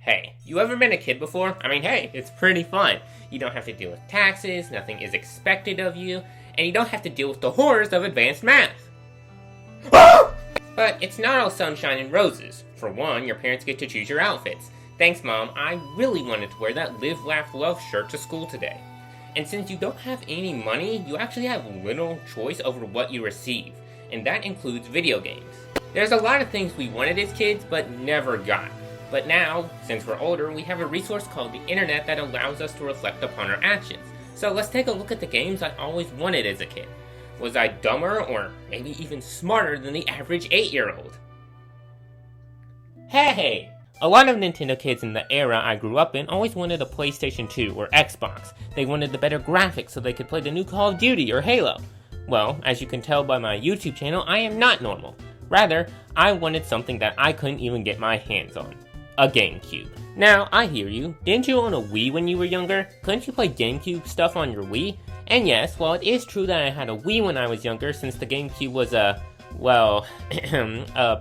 Hey, you ever been a kid before? I mean, hey, it's pretty fun. You don't have to deal with taxes, nothing is expected of you, and you don't have to deal with the horrors of advanced math. But it's not all sunshine and roses. For one, your parents get to choose your outfits. Thanks, Mom, I really wanted to wear that Live, Laugh, Love shirt to school today. And since you don't have any money, you actually have little choice over what you receive, and that includes video games. There's a lot of things we wanted as kids, but never got. But now, since we're older, we have a resource called the internet that allows us to reflect upon our actions. So let's take a look at the games I always wanted as a kid. Was I dumber or maybe even smarter than the average 8-year-old? Hey! A lot of Nintendo kids in the era I grew up in always wanted a PlayStation 2 or Xbox. They wanted the better graphics so they could play the new Call of Duty or Halo. Well, as you can tell by my YouTube channel, I am not normal. Rather, I wanted something that I couldn't even get my hands on. A GameCube. Now, I hear you. Didn't you own a Wii when you were younger? Couldn't you play GameCube stuff on your Wii? And yes, while it is true that I had a Wii when I was younger, since the GameCube was a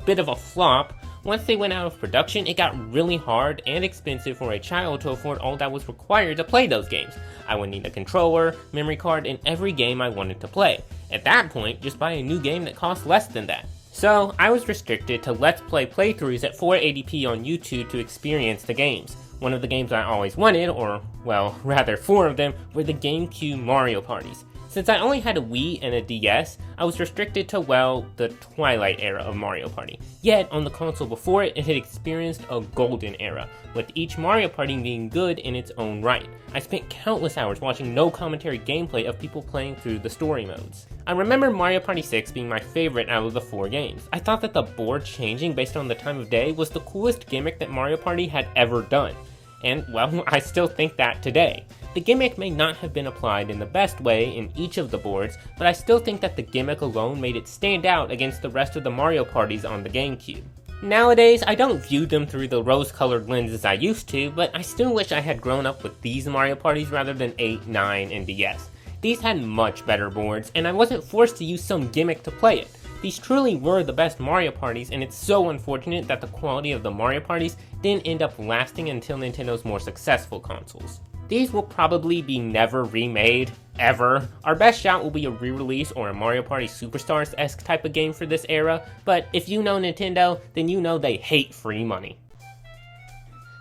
bit of a flop, once they went out of production, it got really hard and expensive for a child to afford all that was required to play those games. I would need a controller, memory card, and every game I wanted to play. At that point, just buy a new game that cost less than that. So, I was restricted to Let's Play playthroughs at 480p on YouTube to experience the games. One of the games I always wanted, or, well, rather 4 of them, were the GameCube Mario parties. Since I only had a Wii and a DS, I was restricted to, well, the Twilight era of Mario Party. Yet, on the console before it, it had experienced a golden era, with each Mario Party being good in its own right. I spent countless hours watching no commentary gameplay of people playing through the story modes. I remember Mario Party 6 being my favorite out of the 4 games. I thought that the board changing based on the time of day was the coolest gimmick that Mario Party had ever done. And, well, I still think that today. The gimmick may not have been applied in the best way in each of the boards, but I still think that the gimmick alone made it stand out against the rest of the Mario parties on the GameCube. Nowadays, I don't view them through the rose-colored lenses I used to, but I still wish I had grown up with these Mario parties rather than 8, 9, and DS. These had much better boards, and I wasn't forced to use some gimmick to play it. These truly were the best Mario parties, and it's so unfortunate that the quality of the Mario parties didn't end up lasting until Nintendo's more successful consoles. These will probably be never remade, ever. Our best shot will be a re-release or a Mario Party Superstars-esque type of game for this era, but if you know Nintendo, then you know they hate free money.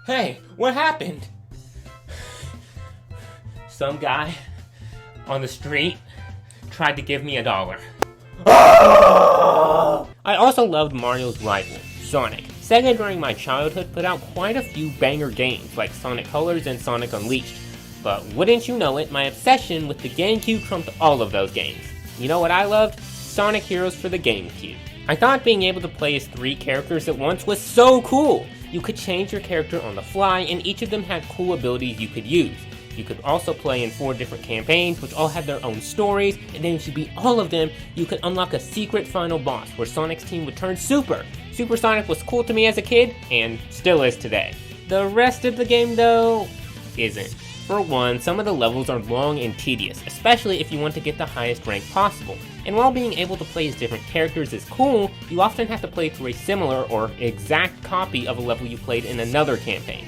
Hey, what happened? Some guy on the street tried to give me $1. I also loved Mario's rival, Sonic. Sega during my childhood put out quite a few banger games like Sonic Colors and Sonic Unleashed. But wouldn't you know it, my obsession with the GameCube trumped all of those games. You know what I loved? Sonic Heroes for the GameCube. I thought being able to play as 3 characters at once was so cool! You could change your character on the fly and each of them had cool abilities you could use. You could also play in 4 different campaigns, which all had their own stories, and then if you beat all of them, you could unlock a secret final boss where Sonic's team would turn Super. Super Sonic was cool to me as a kid, and still is today. The rest of the game, though, isn't. For one, some of the levels are long and tedious, especially if you want to get the highest rank possible. And while being able to play as different characters is cool, you often have to play through a similar or exact copy of a level you played in another campaign.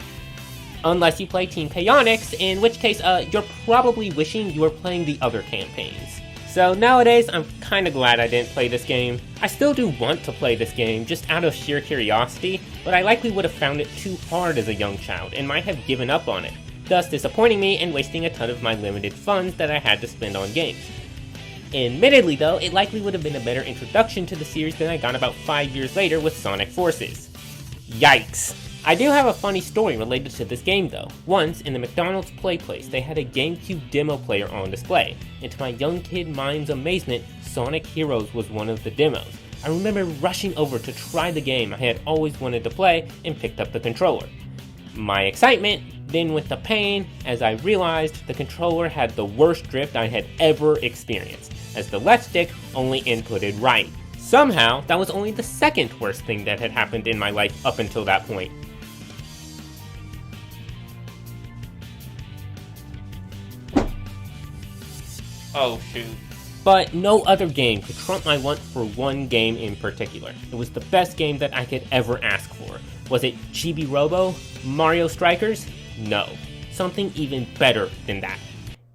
Unless you play Team Chaotix, in which case, you're probably wishing you were playing the other campaigns. So nowadays, I'm kinda glad I didn't play this game. I still do want to play this game, just out of sheer curiosity, but I likely would have found it too hard as a young child, and might have given up on it, thus disappointing me and wasting a ton of my limited funds that I had to spend on games. Admittedly though, it likely would have been a better introduction to the series than I got about 5 years later with Sonic Forces. Yikes. I do have a funny story related to this game though. Once, in the McDonald's play place, they had a GameCube demo player on display, and to my young kid mind's amazement, Sonic Heroes was one of the demos. I remember rushing over to try the game I had always wanted to play and picked up the controller. My excitement then with the pain as I realized the controller had the worst drift I had ever experienced, as the left stick only inputted right. Somehow, that was only the second worst thing that had happened in my life up until that point. Oh shoot. But no other game could trump my want for one game in particular. It was the best game that I could ever ask for. Was it Chibi Robo? Mario Strikers? No. Something even better than that.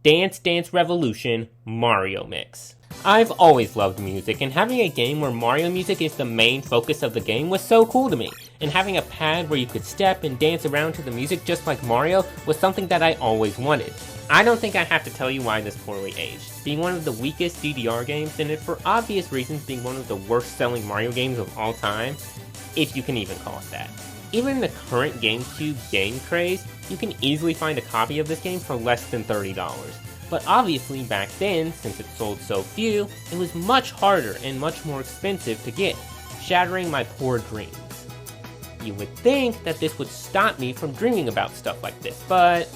Dance Dance Revolution Mario Mix. I've always loved music, and having a game where Mario music is the main focus of the game was so cool to me. And having a pad where you could step and dance around to the music just like Mario was something that I always wanted. I don't think I have to tell you why this poorly aged, being one of the weakest DDR games, and it for obvious reasons being one of the worst selling Mario games of all time, if you can even call it that. Even in the current GameCube game craze, you can easily find a copy of this game for less than $30. But obviously back then, since it sold so few, it was much harder and much more expensive to get, shattering my poor dreams. You would think that this would stop me from dreaming about stuff like this, but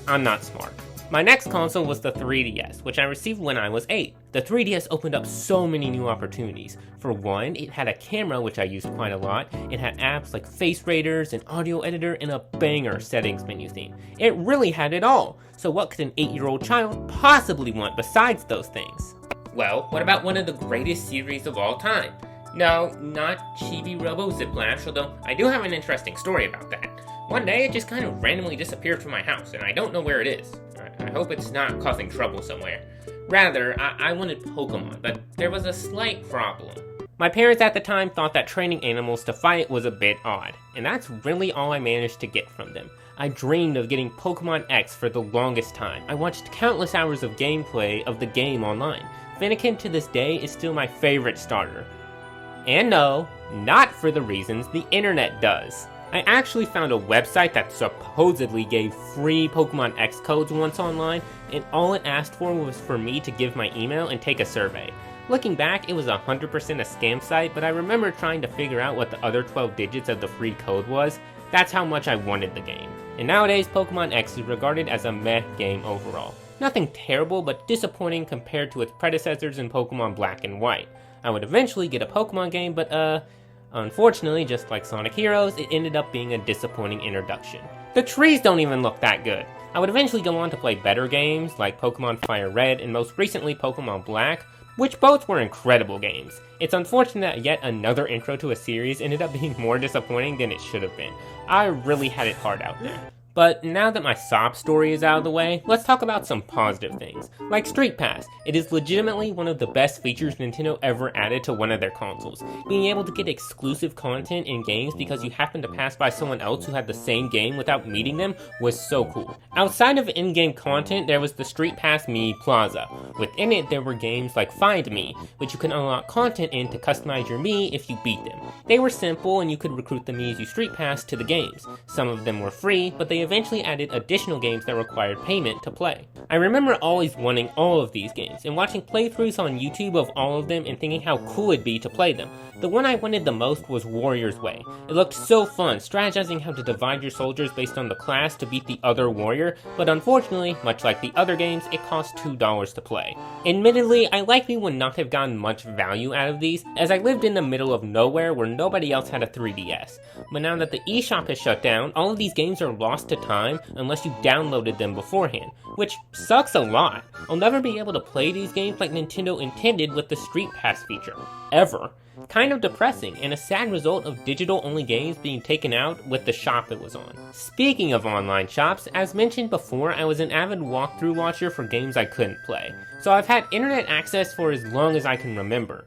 I'm not smart. My next console was the 3DS, which I received when I was 8. The 3DS opened up so many new opportunities. For one, it had a camera, which I used quite a lot. It had apps like Face Raiders, an audio editor, and a banger settings menu theme. It really had it all. So what could an 8-year-old child possibly want besides those things? Well, what about one of the greatest series of all time? No, not Chibi Robo Ziplash, although I do have an interesting story about that. One day, it just kind of randomly disappeared from my house, and I don't know where it is. I hope it's not causing trouble somewhere. Rather, I wanted Pokemon, but there was a slight problem. My parents at the time thought that training animals to fight was a bit odd, and that's really all I managed to get from them. I dreamed of getting Pokemon X for the longest time. I watched countless hours of gameplay of the game online. Fennekin to this day is still my favorite starter. And no, not for the reasons the internet does. I actually found a website that supposedly gave free Pokemon X codes once online, and all it asked for was for me to give my email and take a survey. Looking back, it was 100% a scam site, but I remember trying to figure out what the other 12 digits of the free code was. That's how much I wanted the game. And nowadays, Pokemon X is regarded as a meh game overall. Nothing terrible, but disappointing compared to its predecessors in Pokemon Black and White. I would eventually get a Pokemon game, but unfortunately, just like Sonic Heroes, it ended up being a disappointing introduction. The trees don't even look that good. I would eventually go on to play better games, like Pokemon Fire Red and most recently Pokemon Black, which both were incredible games. It's unfortunate that yet another intro to a series ended up being more disappointing than it should have been. I really had it hard out there. But now that my sob story is out of the way, let's talk about some positive things. Like Street Pass, it is legitimately one of the best features Nintendo ever added to one of their consoles. Being able to get exclusive content in games because you happen to pass by someone else who had the same game without meeting them was so cool. Outside of in-game content, there was the Street Pass Mii Plaza. Within it, there were games like Find Me, which you can unlock content in to customize your Mii if you beat them. They were simple and you could recruit the Mii's you Street Pass to the games. Some of them were free, but they eventually added additional games that required payment to play. I remember always wanting all of these games, and watching playthroughs on YouTube of all of them and thinking how cool it'd be to play them. The one I wanted the most was Warrior's Way. It looked so fun, strategizing how to divide your soldiers based on the class to beat the other warrior, but unfortunately, much like the other games, it cost $2 to play. Admittedly, I likely would not have gotten much value out of these, as I lived in the middle of nowhere where nobody else had a 3DS. But now that the eShop has shut down, all of these games are lost to time unless you downloaded them beforehand, which sucks a lot. I'll never be able to play these games like Nintendo intended with the Street Pass feature. Ever. Kind of depressing, and a sad result of digital-only games being taken out with the shop it was on. Speaking of online shops, as mentioned before, I was an avid walkthrough watcher for games I couldn't play, so I've had internet access for as long as I can remember.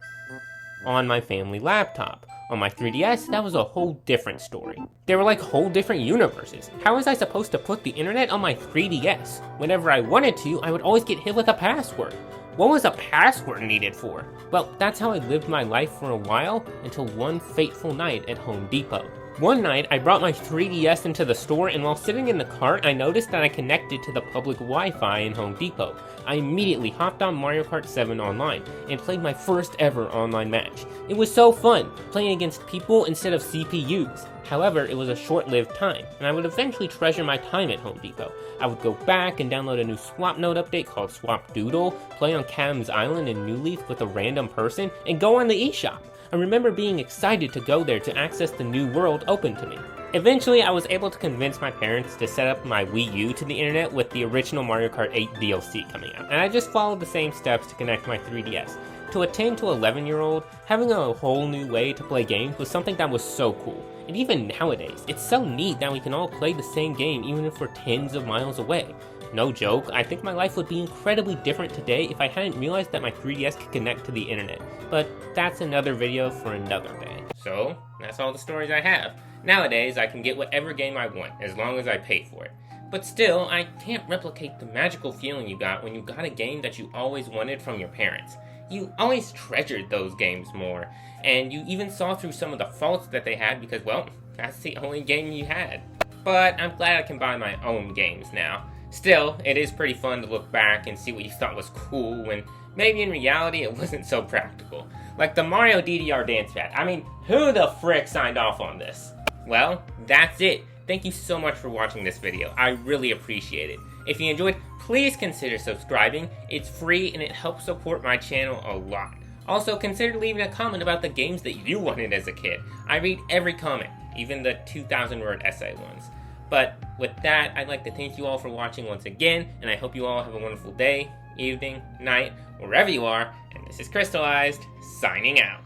On my family laptop. On my 3DS, that was a whole different story. They were like whole different universes. How was I supposed to put the internet on my 3DS? Whenever I wanted to, I would always get hit with a password. What was a password needed for? Well, that's how I lived my life for a while, until one fateful night at Home Depot. One night, I brought my 3DS into the store, and while sitting in the cart, I noticed that I connected to the public Wi-Fi in Home Depot. I immediately hopped on Mario Kart 7 online, and played my first ever online match. It was so fun, playing against people instead of CPUs. However, it was a short-lived time, and I would eventually treasure my time at Home Depot. I would go back and download a new Swap Note update called Swap Doodle, play on Cam's Island in New Leaf with a random person, and go on the eShop. I remember being excited to go there to access the new world open to me. Eventually, I was able to convince my parents to set up my Wii U to the internet with the original Mario Kart 8 DLC coming out, and I just followed the same steps to connect my 3DS. To a 10 to 11-year-old, having a whole new way to play games was something that was so cool. And even nowadays, it's so neat that we can all play the same game even if we're tens of miles away. No joke, I think my life would be incredibly different today if I hadn't realized that my 3DS could connect to the internet. But that's another video for another day. So, that's all the stories I have. Nowadays, I can get whatever game I want, as long as I pay for it. But still, I can't replicate the magical feeling you got when you got a game that you always wanted from your parents. You always treasured those games more, and you even saw through some of the faults that they had because, well, that's the only game you had. But I'm glad I can buy my own games now. Still, it is pretty fun to look back and see what you thought was cool when maybe in reality it wasn't so practical. Like the Mario DDR dance pad. I mean, who the frick signed off on this? Well, that's it. Thank you so much for watching this video. I really appreciate it. If you enjoyed, please consider subscribing. It's free and it helps support my channel a lot. Also, consider leaving a comment about the games that you wanted as a kid. I read every comment, even the 2,000-word essay ones. But with that, I'd like to thank you all for watching once again, and I hope you all have a wonderful day, evening, night, wherever you are, and this is Crystalized, signing out.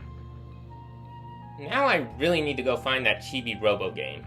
Now I really need to go find that Chibi Robo game.